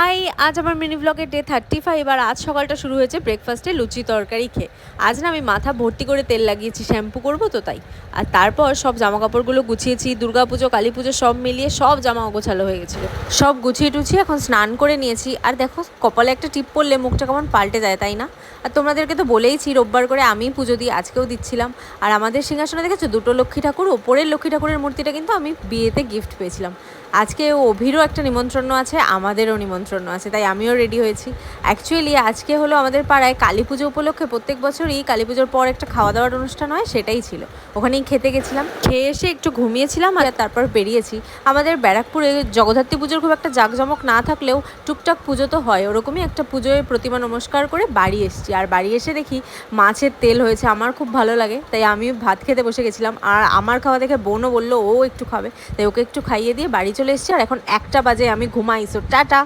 High, আজ আমার mini ব্লগের ডে 35। আর আজ সকালটা শুরু হয়েছে ব্রেকফাস্টে লুচি তরকারি খেয়ে। আজ না আমি মাথা ভর্তি করে তেল লাগিয়েছি, শ্যাম্পু করবো তো তাই। আর তারপর সব জামা কাপড়গুলো গুছিয়েছি, দুর্গাপুজো কালী পুজো সব মিলিয়ে সব জামা গোছালো হয়ে গেছিলো। সব গুছিয়ে টুছিয়ে এখন স্নান করে নিয়েছি। আর দেখো, কপালে একটা টিপ পরলে মুখটা কেমন পাল্টে যায়, তাই না? আর তোমাদেরকে তো বলেইছি রোববার করে আমি পুজো দিই, আজকেও দিচ্ছিলাম। আর আমাদের সিংহাসনে দেখেছো দুটো লক্ষ্মী ঠাকুর, ওপরের লক্ষ্মী ঠাকুরের মূর্তিটা কিন্তু আমি বিয়েতে গিফট পেয়েছিলাম। আজকে অভিরও একটা নিমন্ত্রণ আছে, আমাদেরও নিমন্ত্রণ আছে, তাই আমিও রেডি হয়েছি। অ্যাকচুয়ালি আজকে হলো আমাদের পাড়ায় কালী পুজো উপলক্ষে প্রত্যেক বছরই কালী পুজোর পর একটা খাওয়া দাওয়ার অনুষ্ঠান হয়, সেটাই ছিল। ওখানেই খেতে গেছিলাম, খেয়ে এসে একটু ঘুমিয়েছিলাম আর তারপর বেরিয়েছি। আমাদের ব্যারাকপুরে জগদ্ধাত্রী পুজোর খুব একটা জাঁকজমক না থাকলেও টুকটাক পুজো তো হয়, ওরকমই একটা পুজোয় প্রতিমা নমস্কার করে বাড়ি এসেছি। আর বাড়ি এসে দেখি মাছের তেল হয়েছে, আমার খুব ভালো লাগে, তাই আমি ভাত খেতে বসে গেছিলাম। আর আমার খাওয়া দেখে বোনও বললো ও একটু খাবে, তাই ওকে একটু খাইয়ে দিয়ে বাড়ি চলে এসেছি। আর এখন 1টা বাজে, আমি ঘুমাই। So tata.